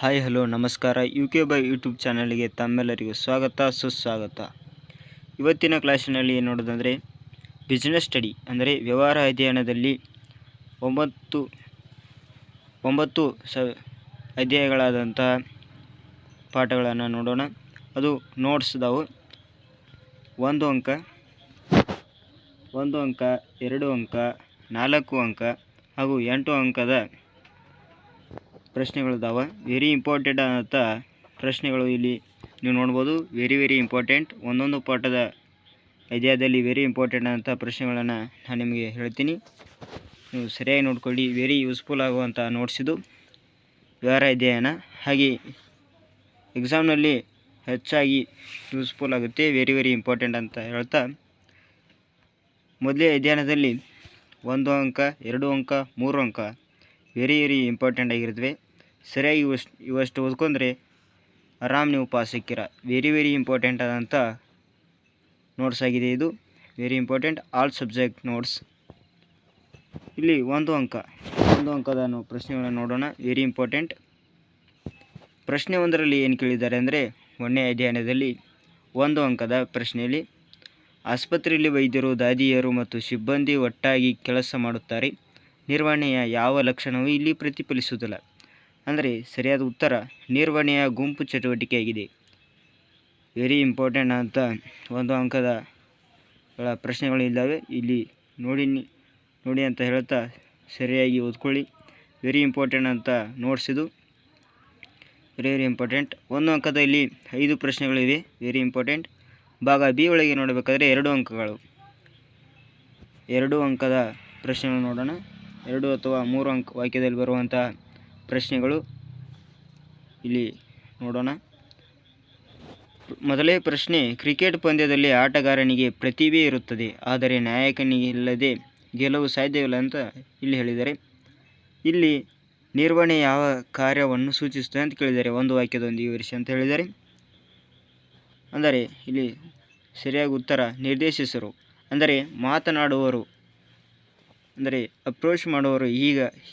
Hi hello ನಮಸ್ಕಾರ UK buy YouTube ಚಾನಲ್ಗೆ ತಮ್ಮೆಲ್ಲರಿಗೂ ಸ್ವಾಗತ ಸುಸ್ವಾಗತ. ಇವತ್ತಿನ ಕ್ಲಾಸಿನಲ್ಲಿ ಏನು ನೋಡೋದಂದರೆ ಬಿಸ್ನೆಸ್ ಸ್ಟಡಿ ಅಂದರೆ ವ್ಯವಹಾರ ಅಧ್ಯಯನದಲ್ಲಿ ಒಂಬತ್ತು ಅಧ್ಯಾಯಗಳಾದಂತಹ ಪಾಠಗಳನ್ನು ನೋಡೋಣ. ಅದು ನೋಟ್ಸ್ ಇದಾವೆ. 1 ಅಂಕ 2 ಅಂಕ 4 ಅಂಕ ಹಾಗೂ 8 ಅಂಕದ ಪ್ರಶ್ನೆಗಳಿದ್ದಾವೆ. ವೆರಿ ಇಂಪಾರ್ಟೆಂಟ್ ಆದಂಥ ಪ್ರಶ್ನೆಗಳು ಇಲ್ಲಿ ನೀವು ನೋಡ್ಬೋದು. Very important. ಒಂದೊಂದು ಪಾಠದ ಅಧ್ಯಾಯದಲ್ಲಿ ವೆರಿ ಇಂಪಾರ್ಟೆಂಟ್ ಆದಂಥ ಪ್ರಶ್ನೆಗಳನ್ನು ನಾನು ನಿಮಗೆ ಹೇಳ್ತೀನಿ, ನೀವು ಸರಿಯಾಗಿ ನೋಡ್ಕೊಳ್ಳಿ. ವೆರಿ ಯೂಸ್ಫುಲ್ ಆಗುವಂಥ ನೋಟ್ಸ್ ಇದು ವ್ಯವಹಾರ ಅಧ್ಯಯನ. ಹಾಗೆ ಎಕ್ಸಾಮ್ನಲ್ಲಿ ಹೆಚ್ಚಾಗಿ ಯೂಸ್ಫುಲ್ ಆಗುತ್ತೆ. ವೆರಿ ಇಂಪಾರ್ಟೆಂಟ್ ಅಂತ ಹೇಳ್ತಾ, ಮೊದಲೇ ಅಧ್ಯಯನದಲ್ಲಿ 1 ಅಂಕ 2 ಅಂಕ 3 ಅಂಕ ವೆರಿ ಇಂಪಾರ್ಟೆಂಟ್ ಆಗಿರ್ತವೆ. ಸರಿಯಾಗಿ ಇವಷ್ಟು ಓದ್ಕೊಂಡ್ರೆ ಆರಾಮ್ ನೀವು ಪಾಸ್ ಸಿಕ್ಕಿರ. ವೆರಿ ಇಂಪಾರ್ಟೆಂಟ್ ಆದಂಥ ನೋಟ್ಸ್ ಆಗಿದೆ ಇದು. Very important all subject notes. ಇಲ್ಲಿ 1 ಅಂಕದ ಪ್ರಶ್ನೆಗಳನ್ನು ನೋಡೋಣ. Very important. ಪ್ರಶ್ನೆ 1ರಲ್ಲಿ ಏನು ಕೇಳಿದ್ದಾರೆ ಅಂದರೆ, 1ನೇ ಅಧ್ಯಯನದಲ್ಲಿ 1 ಅಂಕದ ಪ್ರಶ್ನೆಯಲ್ಲಿ ಆಸ್ಪತ್ರೆಯಲ್ಲಿ ವೈದ್ಯರು, ದಾದಿಯರು ಮತ್ತು ಸಿಬ್ಬಂದಿ ಒಟ್ಟಾಗಿ ಕೆಲಸ ಮಾಡುತ್ತಾರೆ. ನಿರ್ವಹಣೆಯ ಯಾವ ಲಕ್ಷಣವೂ ಇಲ್ಲಿ ಪ್ರತಿಫಲಿಸುವುದಿಲ್ಲ. ಅಂದರೆ ಸರಿಯಾದ ಉತ್ತರ ನಿರ್ವಹಣೆಯ ಗುಂಪು ಚಟುವಟಿಕೆಯಾಗಿದೆ. ವೆರಿ ಇಂಪಾರ್ಟೆಂಟ್ ಅಂತ 1 ಅಂಕದ ಪ್ರಶ್ನೆಗಳು ಇದ್ದಾವೆ. ಇಲ್ಲಿ ನೋಡಿ ಅಂತ ಹೇಳ್ತಾ ಸರಿಯಾಗಿ ಓದ್ಕೊಳ್ಳಿ. ವೆರಿ ಇಂಪಾರ್ಟೆಂಟ್ ಅಂತ ನೋಟ್ಸ್ ಇದು. Very important. 1 ಅಂಕದಲ್ಲಿ 5 ಪ್ರಶ್ನೆಗಳಿವೆ. Very important. ಭಾಗ ಬಿ ಒಳಗೆ ನೋಡಬೇಕಾದ್ರೆ 2 ಅಂಕಗಳು. 2 ಅಂಕದ ಪ್ರಶ್ನೆಗಳು ನೋಡೋಣ. 2 ಅಥವಾ 3 ಅಂಕ ವಾಕ್ಯದಲ್ಲಿ ಬರುವಂತಹ ಪ್ರಶ್ನೆಗಳು ಇಲ್ಲಿ ನೋಡೋಣ. ಮೊದಲೇ ಪ್ರಶ್ನೆ, ಕ್ರಿಕೆಟ್ ಪಂದ್ಯದಲ್ಲಿ ಆಟಗಾರನಿಗೆ ಪ್ರತಿಭೆ ಇರುತ್ತದೆ, ಆದರೆ ನಾಯಕನಿಲ್ಲದೆ ಗೆಲ್ಲಲು ಸಾಧ್ಯವಿಲ್ಲ ಅಂತ ಇಲ್ಲಿ ಹೇಳಿದ್ದಾರೆ. ಇಲ್ಲಿ ನಿರ್ವಹಣೆ ಯಾವ ಕಾರ್ಯವನ್ನು ಸೂಚಿಸುತ್ತದೆ ಅಂತ ಕೇಳಿದ್ದಾರೆ. ಒಂದು ವಾಕ್ಯದೊಂದಿಗೆ ವಿವರಿಸಿ ಅಂತ ಹೇಳಿದ್ದಾರೆ. ಅಂದರೆ ಇಲ್ಲಿ ಸರಿಯಾಗಿ ಉತ್ತರ ನಿರ್ದೇಶಿಸರು, ಅಂದರೆ ಮಾತನಾಡುವವರು, ಅಂದರೆ ಅಪ್ರೋಚ್ ಮಾಡುವವರು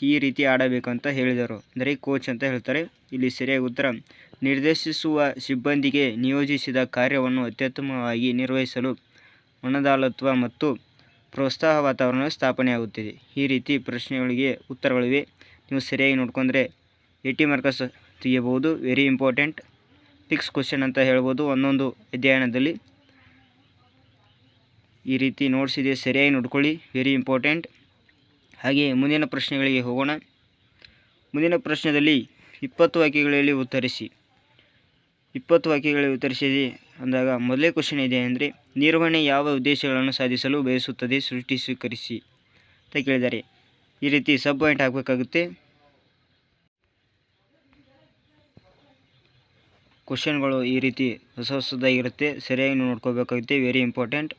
ಈ ರೀತಿ ಆಡಬೇಕು ಅಂತ ಹೇಳಿದರು, ಅಂದರೆ ಕೋಚ್ ಅಂತ ಹೇಳ್ತಾರೆ. ಇಲ್ಲಿ ಸರಿಯಾಗಿ ಉತ್ತರ ನಿರ್ದೇಶಿಸುವ ಸಿಬ್ಬಂದಿಗೆ ನಿಯೋಜಿಸಿದ ಕಾರ್ಯವನ್ನು ಅತ್ಯುತ್ತಮವಾಗಿ ನಿರ್ವಹಿಸಲು ಮನದಾಳತ್ವ ಮತ್ತು ಪ್ರೋತ್ಸಾಹ ವಾತಾವರಣ ಸ್ಥಾಪನೆಯಾಗುತ್ತದೆ. ಈ ರೀತಿ ಪ್ರಶ್ನೆಗಳಿಗೆ ಉತ್ತರಗಳಿವೆ. ನೀವು ಸರಿಯಾಗಿ ನೋಡ್ಕೊಂಡ್ರೆ 80 ಮಾರ್ಕ್ಸ್ ತೆಗಿಬಹುದು. ವೆರಿ ಇಂಪಾರ್ಟೆಂಟ್ ಫಿಕ್ಸ್ ಕ್ವಶನ್ ಅಂತ ಹೇಳ್ಬೋದು. ಒಂದೊಂದು ಅಧ್ಯಯನದಲ್ಲಿ ಈ ರೀತಿ ನೋಟ್ಸ್ ಇದೆ, ಸರಿಯಾಗಿ ನೋಡ್ಕೊಳ್ಳಿ. Very important. ಹಾಗೆ ಮುಂದಿನ ಪ್ರಶ್ನೆಗಳಿಗೆ ಹೋಗೋಣ. ಮುಂದಿನ ಪ್ರಶ್ನೆಯಲ್ಲಿ 20 ವಾಕ್ಯಗಳಲ್ಲಿ ಉತ್ತರಿಸಿ. 20 ವಾಕ್ಯಗಳಲ್ಲಿ ಉತ್ತರಿಸಿದೆ ಅಂದಾಗ ಮೊದಲೇ ಕ್ವಶನ್ ಇದೆ ಅಂದರೆ, ನಿರ್ವಹಣೆ ಯಾವ ಉದ್ದೇಶಗಳನ್ನು ಸಾಧಿಸಲು ಬಯಸುತ್ತದೆ ಸ್ಪಷ್ಟೀಕರಿಸಿ ಅಂತ ಕೇಳಿದ್ದಾರೆ. ಈ ರೀತಿ ಸಬ್ ಪಾಯಿಂಟ್ ಹಾಕಬೇಕಾಗುತ್ತೆ. ಕ್ವಶನ್ಗಳು ಈ ರೀತಿ ಹೊಸದಾಗಿರುತ್ತೆ, ಸರಿಯಾಗಿ ನೋಡ್ಕೋಬೇಕಾಗುತ್ತೆ. Very important.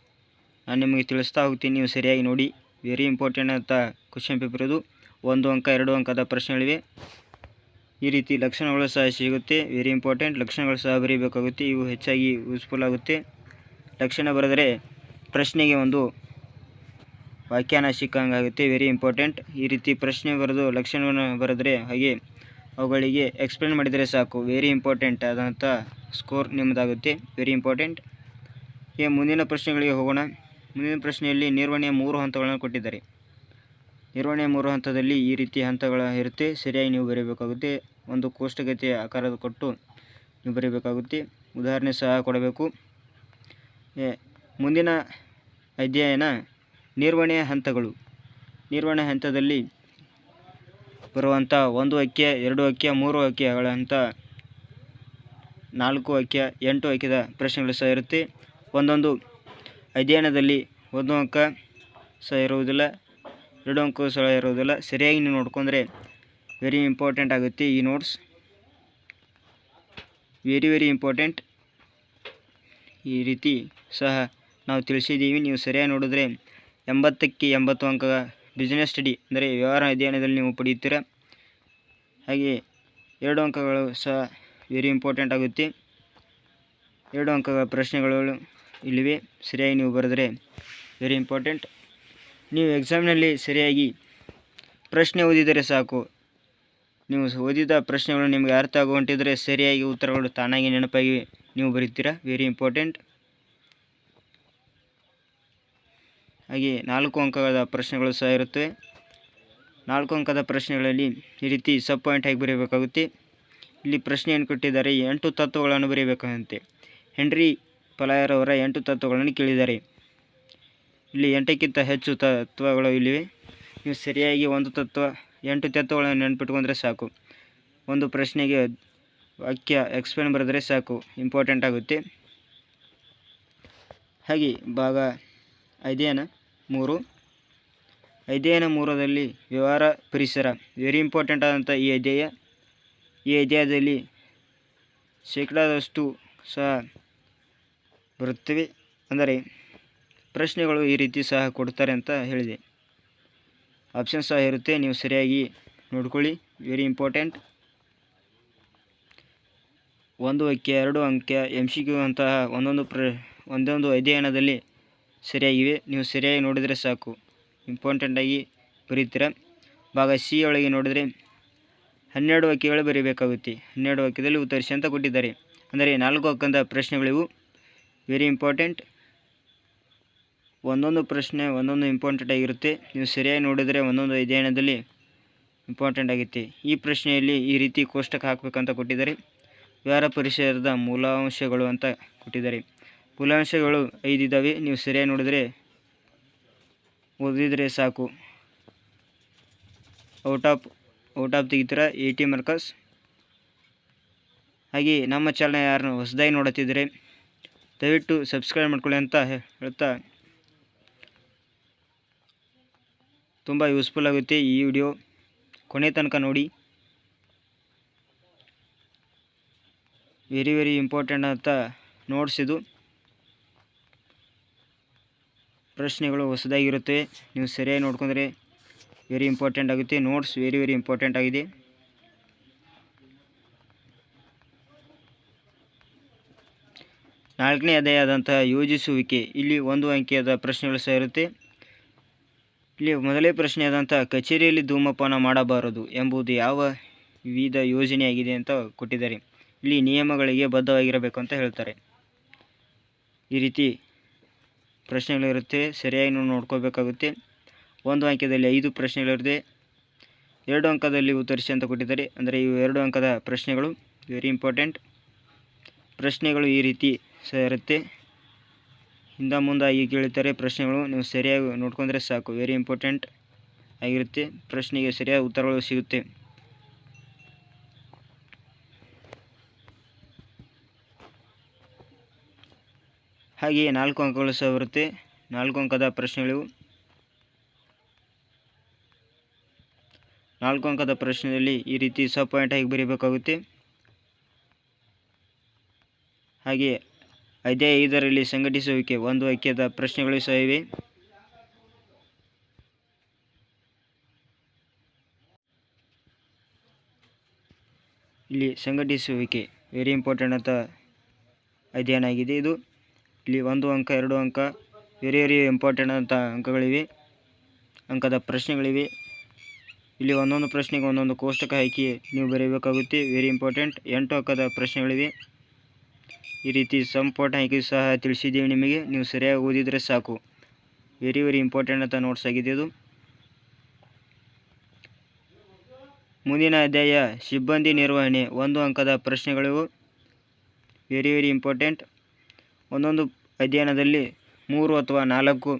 ನಾನು ನಿಮಗೆ ತಿಳಿಸ್ತಾ ಹೋಗ್ತೀನಿ, ನೀವು ಸರಿಯಾಗಿ ನೋಡಿ. ವೆರಿ ಇಂಪಾರ್ಟೆಂಟ್ ಅಂತ ಕ್ವಶನ್ ಪೇಪರ್ ಇದು. 1 ಅಂಕ 2 ಅಂಕದ ಪ್ರಶ್ನೆಗಳಿವೆ. ಈ ರೀತಿ ಲಕ್ಷಣಗಳು ಸಹ ಸಿಗುತ್ತೆ. Very important. ಲಕ್ಷಣಗಳು ಸಹ ಬರೀಬೇಕಾಗುತ್ತೆ. ಇವು ಹೆಚ್ಚಾಗಿ ಯೂಸ್ಫುಲ್ ಆಗುತ್ತೆ. ಲಕ್ಷಣ ಬರೆದರೆ ಪ್ರಶ್ನೆಗೆ ಒಂದು ವ್ಯಾಖ್ಯಾನ ಸಿಕ್ಕಂಗಾಗುತ್ತೆ. Very important. ಈ ರೀತಿ ಪ್ರಶ್ನೆ ಬರೆದು ಲಕ್ಷಣವನ್ನು ಬರೆದರೆ ಹಾಗೆ ಅವುಗಳಿಗೆ ಎಕ್ಸ್ಪ್ಲೇನ್ ಮಾಡಿದರೆ ಸಾಕು. ವೆರಿ ಇಂಪಾರ್ಟೆಂಟ್ ಆದಂಥ ಸ್ಕೋರ್ ನಿಮ್ಮದಾಗುತ್ತೆ. Very important. ಮುಂದಿನ ಪ್ರಶ್ನೆಗಳಿಗೆ ಹೋಗೋಣ. ಮುಂದಿನ ಪ್ರಶ್ನೆಯಲ್ಲಿ ನಿರ್ವಹಣೆಯ 3 ಹಂತಗಳನ್ನು ಕೊಟ್ಟಿದ್ದಾರೆ. ನಿರ್ವಹಣೆಯ 3 ಹಂತದಲ್ಲಿ ಈ ರೀತಿ ಹಂತಗಳು ಇರುತ್ತೆ, ಸರಿಯಾಗಿ ನೀವು ಬರೀಬೇಕಾಗುತ್ತೆ. ಒಂದು ಕೋಷ್ಟಕತೆ ಆಕಾರದ ಕೊಟ್ಟು ನೀವು ಬರೀಬೇಕಾಗುತ್ತೆ. ಉದಾಹರಣೆ ಸಹ ಕೊಡಬೇಕು. ಮುಂದಿನ ಅಧ್ಯಯನ ನಿರ್ವಹಣೆಯ ಹಂತಗಳು. ನಿರ್ವಹಣೆ ಹಂತದಲ್ಲಿ ಬರುವಂಥ 1 ವಾಕ್ಯ 2 ವಾಕ್ಯ 3 ವಾಕ್ಯಗಳಂಥ 4 ವಾಕ್ಯ 8 ವಾಕ್ಯದ ಪ್ರಶ್ನೆಗಳು ಸಹ ಇರುತ್ತೆ. ಒಂದೊಂದು ಅಧ್ಯಯನದಲ್ಲಿ 1 ಅಂಕ ಸಹ ಇರುವುದಿಲ್ಲ, 2 ಅಂಕ ಸಹ ಇರುವುದಿಲ್ಲ. ಸರಿಯಾಗಿ ನೀವು ನೋಡ್ಕೊಂಡ್ರೆ ವೆರಿ ಇಂಪಾರ್ಟೆಂಟ್ ಆಗುತ್ತೆ ಈ ನೋಟ್ಸ್. Very important. ಈ ರೀತಿ ಸಹ ನಾವು ತಿಳಿಸಿದ್ದೀವಿ. ನೀವು ಸರಿಯಾಗಿ ನೋಡಿದ್ರೆ 80ಕ್ಕೆ 80 ಅಂಕ ಬಿಸ್ನೆಸ್ ಸ್ಟಡಿ ಅಂದರೆ ವ್ಯವಹಾರ ಅಧ್ಯಯನದಲ್ಲಿ ನೀವು ಪಡೆಯುತ್ತೀರ. ಹಾಗೆ 2 ಅಂಕಗಳು ಸಹ ವೆರಿ ಇಂಪಾರ್ಟೆಂಟ್ ಆಗುತ್ತೆ. 2 ಅಂಕಗಳ ಪ್ರಶ್ನೆಗಳು ಇಲ್ಲಿವೆ, ಸರಿಯಾಗಿ ನೀವು ಬರೆದರೆ ವೆರಿ ಇಂಪಾರ್ಟೆಂಟ್. ನೀವು ಎಕ್ಸಾಮ್ನಲ್ಲಿ ಸರಿಯಾಗಿ ಪ್ರಶ್ನೆ ಓದಿದರೆ ಸಾಕು. ನೀವು ಓದಿದ ಪ್ರಶ್ನೆಗಳು ನಿಮಗೆ ಅರ್ಥ ಆಗುವಂತಿದ್ದರೆ ಸರಿಯಾಗಿ ಉತ್ತರಗಳು ತಾನಾಗಿ ನೆನಪಾಗಿ ನೀವು ಬರೀತೀರಾ. Very important. ಹಾಗೆ 4 ಅಂಕದ ಪ್ರಶ್ನೆಗಳು ಸಹ ಇರುತ್ತವೆ. 4 ಅಂಕದ ಪ್ರಶ್ನೆಗಳಲ್ಲಿ ಈ ರೀತಿ ಸಬ್ ಪಾಯಿಂಟ್ ಆಗಿ ಬರೀಬೇಕಾಗುತ್ತೆ. ಇಲ್ಲಿ ಪ್ರಶ್ನೆಯನ್ನು ಕೊಟ್ಟಿದ್ದಾರೆ, 8 ತತ್ವಗಳನ್ನು ಬರೀಬೇಕಾಗುತ್ತೆ. ಹೆನ್ರಿ ಫಲಾಯರ್ ಅವರ 8 ತತ್ವಗಳನ್ನು ಕೇಳಿದ್ದಾರೆ. ಇಲ್ಲಿ 8ಕ್ಕಿಂತ ಹೆಚ್ಚು ತತ್ವಗಳು ಇಲ್ಲಿವೆ. ನೀವು ಸರಿಯಾಗಿ ಒಂದು ತತ್ವ 8 ತತ್ವಗಳನ್ನು ನೆನಪಿಟ್ಕೊಂಡ್ರೆ ಸಾಕು. ಒಂದು ಪ್ರಶ್ನೆಗೆ ವಾಕ್ಯ ಎಕ್ಸ್ಪ್ಲೇನ್ ಬರೆದರೆ ಸಾಕು, ಇಂಪಾರ್ಟೆಂಟ್ ಆಗುತ್ತೆ. ಹಾಗೆ ಭಾಗ ಅಧ್ಯಯನ 3. ಅಧ್ಯಯನ 3ರಲ್ಲಿ ವ್ಯವಹಾರ ಪರಿಸರ ವೆರಿ ಇಂಪಾರ್ಟೆಂಟ್ ಆದಂಥ ಈ ಅಧ್ಯಾಯದಲ್ಲಿ ಶೇಕಡಾದಷ್ಟು ಸಹ ಬರುತ್ತವೆ. ಅಂದರೆ ಪ್ರಶ್ನೆಗಳು ಈ ರೀತಿ ಸಹ ಕೊಡ್ತಾರೆ ಅಂತ ಹೇಳಿದೆ. ಆಪ್ಷನ್ ಸಹ ಇರುತ್ತೆ, ನೀವು ಸರಿಯಾಗಿ ನೋಡ್ಕೊಳ್ಳಿ. Very important. 1 ವಾಕ್ಯ 2 ಅಂಕ MCQ ಅಂತಹ ಒಂದೊಂದು ಅಧ್ಯಯನದಲ್ಲಿ ಸರಿಯಾಗಿವೆ. ನೀವು ಸರಿಯಾಗಿ ನೋಡಿದರೆ ಸಾಕು, ಇಂಪಾರ್ಟೆಂಟಾಗಿ ಬರೀತೀರ. ಭಾಗ ಸಿ ಒಳಗೆ ನೋಡಿದರೆ 12 ವಾಕ್ಯಗಳು ಬರೀಬೇಕಾಗುತ್ತೆ. 12 ವಾಕ್ಯದಲ್ಲಿ ಉತ್ತರಿಸಿ ಅಂತ ಕೊಟ್ಟಿದ್ದಾರೆ. ಅಂದರೆ 4 ಅಂಕದ ಪ್ರಶ್ನೆಗಳಿವು. Very important. ಒಂದೊಂದು ಪ್ರಶ್ನೆ ಒಂದೊಂದು ಇಂಪಾರ್ಟೆಂಟ್ ಆಗಿರುತ್ತೆ. ನೀವು ಸರಿಯಾಗಿ ನೋಡಿದರೆ ಒಂದೊಂದು ಅಧ್ಯಯನದಲ್ಲಿ ಇಂಪಾರ್ಟೆಂಟ್ ಆಗುತ್ತೆ. ಈ ಪ್ರಶ್ನೆಯಲ್ಲಿ ಈ ರೀತಿ ಕೋಷ್ಟಕ ಹಾಕಬೇಕಂತ ಕೊಟ್ಟಿದ್ದಾರೆ. ವ್ಯವಹಾರ ಪರಿಸರದ ಮೂಲಾಂಶಗಳು ಅಂತ ಕೊಟ್ಟಿದ್ದಾರೆ. ಮೂಲಾಂಶಗಳು 5 ಇದ್ದಾವೆ. ನೀವು ಸರಿಯಾಗಿ ನೋಡಿದರೆ ಓದಿದರೆ ಸಾಕು. ಔಟ್ ಆಫ್ ತೆಗಿತೀರ 80 ಮಾರ್ಕಸ್. ಹಾಗೆ ನಮ್ಮ ಚಾನಲ್ ಯಾರನ್ನು ಹೊಸದಾಗಿ ನೋಡುತ್ತಿದ್ದರೆ ದಯವಿಟ್ಟು ಸಬ್ಸ್ಕ್ರೈಬ್ ಮಾಡ್ಕೊಳ್ಳಿ ಅಂತ ಹೇಳ್ತಾ, ತುಂಬ ಯೂಸ್ಫುಲ್ ಆಗುತ್ತೆ ಈ ವಿಡಿಯೋ. ಕೊನೆ ತನಕ ನೋಡಿ. ವೆರಿ ಇಂಪಾರ್ಟೆಂಟ್ ಅಂತ ನೋಟ್ಸ್ ಇದು. ಪ್ರಶ್ನೆಗಳು ಹೊಸದಾಗಿರುತ್ತವೆ. ನೀವು ಸರಿಯಾಗಿ ನೋಡ್ಕೊಂಡ್ರೆ ವೆರಿ ಇಂಪಾರ್ಟೆಂಟ್ ಆಗುತ್ತೆ. ನೋಟ್ಸ್ ವೆರಿ ಇಂಪಾರ್ಟೆಂಟ್ ಆಗಿದೆ. ನಾಲ್ಕನೇ ಅಧ್ಯಾಯ ಆದಂತಹ ಯೋಜಿಸುವಿಕೆ. ಇಲ್ಲಿ 1 ಅಂಕಿಯದ ಪ್ರಶ್ನೆಗಳು ಸಹ ಇರುತ್ತೆ. ಇಲ್ಲಿ ಮೊದಲೇ ಪ್ರಶ್ನೆ ಆದಂಥ ಕಚೇರಿಯಲ್ಲಿ ಧೂಮಪಾನ ಮಾಡಬಾರದು ಎಂಬುದು ಯಾವ ವಿವಿಧ ಯೋಜನೆಯಾಗಿದೆ ಅಂತ ಕೊಟ್ಟಿದ್ದಾರೆ. ಇಲ್ಲಿ ನಿಯಮಗಳಿಗೆ ಬದ್ಧವಾಗಿರಬೇಕು ಅಂತ ಹೇಳ್ತಾರೆ. ಈ ರೀತಿ ಪ್ರಶ್ನೆಗಳಿರುತ್ತೆ, ಸರಿಯಾಗಿ ನೋಡ್ಕೋಬೇಕಾಗುತ್ತೆ. 1 ಅಂಕದಲ್ಲಿ 5 ಪ್ರಶ್ನೆಗಳಿರುತ್ತೆ. 2 ಅಂಕದಲ್ಲಿ ಉತ್ತರಿಸಿ ಅಂತ ಕೊಟ್ಟಿದ್ದಾರೆ. ಅಂದರೆ ಇವು 2 ಅಂಕದ ಪ್ರಶ್ನೆಗಳು. Very important. ಪ್ರಶ್ನೆಗಳು ಈ ರೀತಿ ಸಹ ಇರುತ್ತೆ. ಹಿಂದ ಮುಂದಾಗಿ ಕೇಳುತ್ತಾರೆ ಪ್ರಶ್ನೆಗಳು. ನೀವು ಸರಿಯಾಗಿ ನೋಡ್ಕೊಂಡ್ರೆ ಸಾಕು. ವೆರಿ ಇಂಪಾರ್ಟೆಂಟ್ ಆಗಿರುತ್ತೆ. ಪ್ರಶ್ನೆಗೆ ಸರಿಯಾದ ಉತ್ತರಗಳು ಸಿಗುತ್ತೆ. ಹಾಗೆಯೇ 4 ಅಂಕಗಳು ಸಹ ಬರುತ್ತೆ. 4 ಅಂಕದ ಪ್ರಶ್ನೆಗಳು. 4 ಅಂಕದ ಪ್ರಶ್ನೆಯಲ್ಲಿ ಈ ರೀತಿ ಸಬ್ ಪಾಯಿಂಟ್ ಆಗಿ ಬರೀಬೇಕಾಗುತ್ತೆ. ಹಾಗೆ ಅಧ್ಯಾಯ 5ರಲ್ಲಿ ಸಂಘಟಿಸುವಿಕೆ 1 ವಾಕ್ಯದ ಪ್ರಶ್ನೆಗಳು ಸಹ ಇವೆ. ಇಲ್ಲಿ ಸಂಘಟಿಸುವಿಕೆ ವೆರಿ ಇಂಪಾರ್ಟೆಂಟ್ ಅಂತ ಅಧ್ಯಯನ ಆಗಿದೆ ಇದು. ಇಲ್ಲಿ 1 ಅಂಕ 2 ಅಂಕ ವೆರಿ ಇಂಪಾರ್ಟೆಂಟ್ ಅಂತ ಅಂಕದ ಪ್ರಶ್ನೆಗಳಿವೆ. ಇಲ್ಲಿ ಒಂದೊಂದು ಪ್ರಶ್ನೆಗೆ ಒಂದೊಂದು ಕೋಷ್ಟಕ ಹಾಕಿ ನೀವು ಬರೀಬೇಕಾಗುತ್ತೆ. Very important. 8 ಅಂಕದ ಪ್ರಶ್ನೆಗಳಿವೆ. ಈ ರೀತಿ ಸಂಪುಟ ಹಾಕಿ ಸಹ ತಿಳಿಸಿದ್ದೀವಿ ನಿಮಗೆ. ನೀವು ಸರಿಯಾಗಿ ಓದಿದರೆ ಸಾಕು. ವೆರಿ ಇಂಪಾರ್ಟೆಂಟ್ ಅಂತ ನೋಟ್ಸ್ ಆಗಿದೆ ಇದು. ಮುಂದಿನ ಅಧ್ಯಾಯ ಸಿಬ್ಬಂದಿ ನಿರ್ವಹಣೆ 1 ಅಂಕದ ಪ್ರಶ್ನೆಗಳು. Very important. ಒಂದೊಂದು ಅಧ್ಯಯನದಲ್ಲಿ 3 ಅಥವಾ 4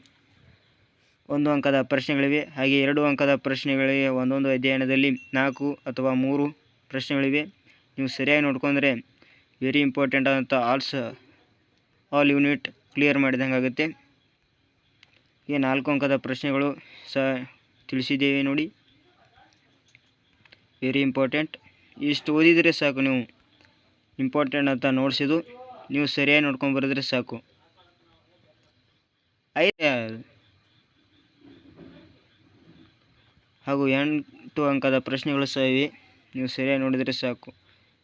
1 ಅಂಕದ ಪ್ರಶ್ನೆಗಳಿವೆ. ಹಾಗೆ 2 ಅಂಕದ ಪ್ರಶ್ನೆಗಳಿವೆ. ಒಂದೊಂದು ಅಧ್ಯಯನದಲ್ಲಿ 4 ಅಥವಾ 3 ಪ್ರಶ್ನೆಗಳಿವೆ. ನೀವು ಸರಿಯಾಗಿ ನೋಡ್ಕೊಂಡ್ರೆ ವೆರಿ ಇಂಪಾರ್ಟೆಂಟ್ ಅಂತ ಆಲ್ ಯೂನಿಟ್ ಕ್ಲಿಯರ್ ಮಾಡಿದಂಗೆ ಆಗುತ್ತೆ. ಈ 4 ಅಂಕದ ಪ್ರಶ್ನೆಗಳು ಸಹ ತಿಳಿಸಿದ್ದೇವೆ ನೋಡಿ. Very important. ಇಷ್ಟು ಓದಿದರೆ ಸಾಕು ನೀವು. ಇಂಪಾರ್ಟೆಂಟ್ ಅಂತ ನೋಡ್ಸಿದ್ದು ನೀವು ಸರಿಯಾಗಿ ನೋಡ್ಕೊಂಡು ಬರೆದ್ರೆ ಸಾಕು. ಹಾಗೂ 8 ಅಂಕದ ಪ್ರಶ್ನೆಗಳು ಸಹ ಇವೆ. ನೀವು ಸರಿಯಾಗಿ ನೋಡಿದರೆ ಸಾಕು.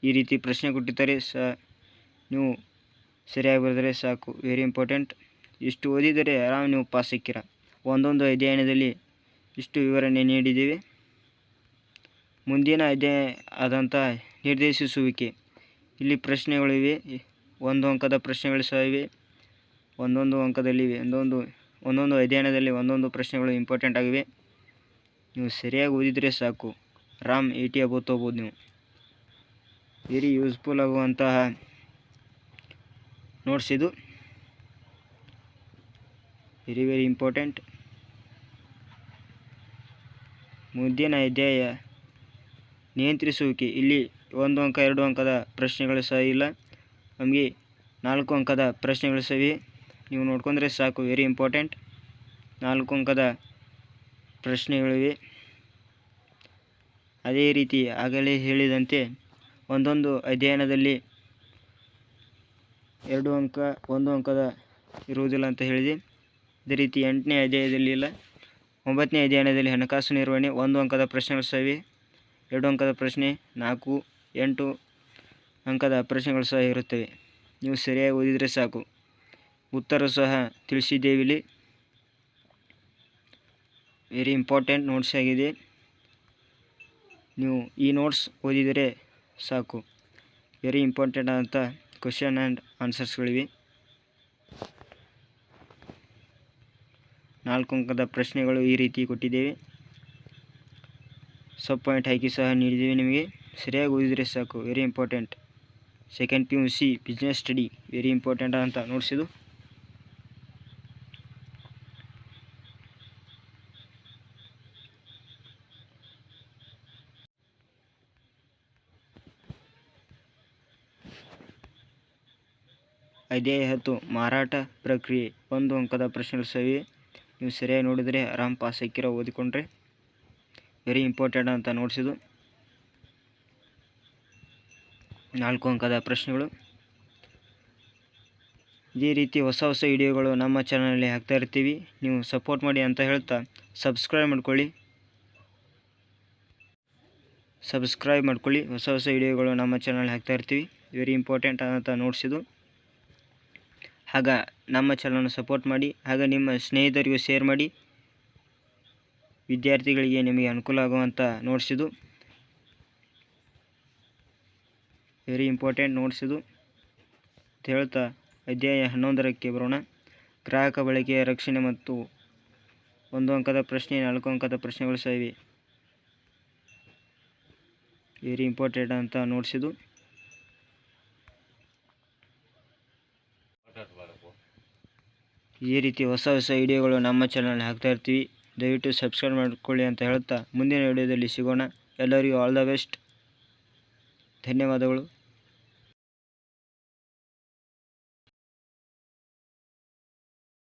ಈ ರೀತಿ ಪ್ರಶ್ನೆ ಕೊಟ್ಟಿದ್ದಾರೆ ಸಹ ನೀವು ಸರಿಯಾಗಿ ಬರೆದರೆ ಸಾಕು. Very important. ಇಷ್ಟು ಓದಿದರೆ ಆರಾಮ್ ನೀವು ಪಾಸ್ ಸಿಕ್ಕಿರ. ಒಂದೊಂದು ಅಧ್ಯಯನದಲ್ಲಿ ಇಷ್ಟು ವಿವರಣೆ ನೀಡಿದ್ದೀವಿ. ಮುಂದಿನ ಅಧ್ಯಾಯ ಆದಂಥ ನಿರ್ದೇಶಿಸುವಿಕೆ. ಇಲ್ಲಿ ಪ್ರಶ್ನೆಗಳಿವೆ, 1 ಅಂಕದ ಪ್ರಶ್ನೆಗಳು ಸಹ ಇವೆ, ಒಂದೊಂದು ಅಂಕದಲ್ಲಿವೆ. ಒಂದೊಂದು ಅಧ್ಯಯನದಲ್ಲಿ ಒಂದೊಂದು ಪ್ರಶ್ನೆಗಳು ಇಂಪಾರ್ಟೆಂಟ್ ಆಗಿವೆ. ನೀವು ಸರಿಯಾಗಿ ಓದಿದರೆ ಸಾಕು, ಆರಾಮ್ 80 ಅಬೌವ್ ತೊಗೋಬೋದು ನೀವು. ವೆರಿ ಯೂಸ್ಫುಲ್ ಆಗುವಂತಹ ನೋಟ್ಸ್ ಇದು, ವೆರಿ ಇಂಪಾರ್ಟೆಂಟ್. ಮುಂದಿನ ಅಧ್ಯಾಯ ನಿಯಂತ್ರಿಸುವಿಕೆ. ಇಲ್ಲಿ 1 ಅಂಕ 2 ಅಂಕದ ಪ್ರಶ್ನೆಗಳು ಸಹ ಇಲ್ಲ, ನಮಗೆ 4 ಅಂಕದ ಪ್ರಶ್ನೆಗಳು ಸಹ ಇವೆ. ನೀವು ನೋಡ್ಕೊಂಡ್ರೆ ಸಾಕು, ವೆರಿ ಇಂಪಾರ್ಟೆಂಟ್. 4 ಅಂಕದ ಪ್ರಶ್ನೆಗಳಿವೆ. ಅದೇ ರೀತಿ ಆಗಲೇ ಹೇಳಿದಂತೆ ಒಂದೊಂದು ಅಧ್ಯಯನದಲ್ಲಿ 2 ಅಂಕ 1 ಅಂಕದ ಇರುವುದಿಲ್ಲ ಅಂತ ಹೇಳಿದೆ. ಅದೇ ರೀತಿ 8ನೇ ಅಧ್ಯಾಯದಲ್ಲಿ ಇಲ್ಲ. 9ನೇ ಅಧ್ಯಯನದಲ್ಲಿ ಹಣಕಾಸು ನಿರ್ವಹಣೆ 1 ಅಂಕದ ಪ್ರಶ್ನೆಗಳು ಸಹ ಇವೆ. 2 ಅಂಕದ ಪ್ರಶ್ನೆ, 4, 8 ಅಂಕದ ಪ್ರಶ್ನೆಗಳು ಸಹ ಇರುತ್ತವೆ. ನೀವು ಸರಿಯಾಗಿ ಓದಿದರೆ ಸಾಕು. ಉತ್ತರ ಸಹ ತಿಳಿಸಿದ್ದೇವಿಲ್ಲಿ. ವೆರಿ ಇಂಪಾರ್ಟೆಂಟ್ ನೋಟ್ಸ್ ಆಗಿದೆ. ನೀವು ಈ ನೋಟ್ಸ್ ಓದಿದರೆ ಸಾಕು. ವೆರಿ ಇಂಪಾರ್ಟೆಂಟ್ ಆದಂಥ ಕ್ವಶನ್ ಆ್ಯಂಡ್ ಆನ್ಸರ್ಸ್ಗಳಿವೆ. 4 ಅಂಕದ ಪ್ರಶ್ನೆಗಳು ಈ ರೀತಿ ಕೊಟ್ಟಿದ್ದೇವೆ. ಸಬ್ ಪಾಯಿಂಟ್ ಹಾಕಿ ಸಹ ನೀಡಿದ್ದೇವೆ ನಿಮಗೆ. ಸರಿಯಾಗಿ ಓದಿದರೆ ಸಾಕು, very important. Second PUC business study, very important ಅಂತ ನೋಡ್ಸಿದ್ದು. ಅಧ್ಯಾಯ 10 ಮಾರಾಟ ಪ್ರಕ್ರಿಯೆ 1 ಅಂಕದ ಪ್ರಶ್ನೆಗಳು ಸಹ ಇವೆ. ನೀವು ಸರಿಯಾಗಿ ನೋಡಿದರೆ ಆರಾಮ್ ಪಾಸ್ ಹಾಕಿರೋ ಓದಿಕೊಂಡ್ರೆ. ವೆರಿ ಇಂಪಾರ್ಟೆಂಟ್ ಅಂತ ನೋಡ್ಸಿದ್ದು. 4 ಅಂಕದ ಪ್ರಶ್ನೆಗಳು. ಇದೇ ರೀತಿ ಹೊಸ ವಿಡಿಯೋಗಳು ನಮ್ಮ ಚಾನಲಲ್ಲಿ ಹಾಕ್ತಾ ಇರ್ತೀವಿ. ನೀವು ಸಪೋರ್ಟ್ ಮಾಡಿ ಅಂತ ಹೇಳ್ತಾ ಸಬ್ಸ್ಕ್ರೈಬ್ ಮಾಡ್ಕೊಳ್ಳಿ. ಹೊಸ ವಿಡಿಯೋಗಳು ನಮ್ಮ ಚಾನಲ್ ಹಾಕ್ತಾ ಇರ್ತೀವಿ. ವೆರಿ ಇಂಪಾರ್ಟೆಂಟ್ ಅಂತ ನೋಡ್ಸಿದ್ದು. ಆಗ ನಮ್ಮ ಚಾನಲ್ನ ಸಪೋರ್ಟ್ ಮಾಡಿ, ಆಗ ನಿಮ್ಮ ಸ್ನೇಹಿತರಿಗೂ ಶೇರ್ ಮಾಡಿ. ವಿದ್ಯಾರ್ಥಿಗಳಿಗೆ ನಿಮಗೆ ಅನುಕೂಲ ಆಗುವಂಥ ನೋಟ್ಸಿದ್ದು. ವೆರಿ ಇಂಪಾರ್ಟೆಂಟ್ ನೋಟ್ಸಿದ್ದು ಅಂತ ಹೇಳ್ತಾ ಅಧ್ಯಾಯ 11ಕ್ಕೆ ಬರೋಣ. ಗ್ರಾಹಕ ಬಳಕೆಯ ರಕ್ಷಣೆ ಮತ್ತು 1 ಅಂಕದ ಪ್ರಶ್ನೆ, 4 ಅಂಕದ ಪ್ರಶ್ನೆಗಳು ಸಹ ಇವೆ. ವೆರಿ ಇಂಪಾರ್ಟೆಂಟ್ ಅಂತ ನೋಟ್ಸಿದ್ದು. ಇದೇ ರೀತಿ ಹೊಸ ವಿಡಿಯೋಗಳು ನಮ್ಮ ಚಾನಲ್ ಹಾಕ್ತಾ ಇರ್ತೀವಿ. ದಯವಿಟ್ಟು ಸಬ್ಸ್ಕ್ರೈಬ್ ಮಾಡ್ಕೊಳ್ಳಿ ಅಂತ ಹೇಳ್ತಾ ಮುಂದಿನ ವಿಡಿಯೋದಲ್ಲಿ ಸಿಗೋಣ. ಎಲ್ಲರಿಗೂ ಆಲ್ ದ ಬೆಸ್ಟ್. ಧನ್ಯವಾದಗಳು.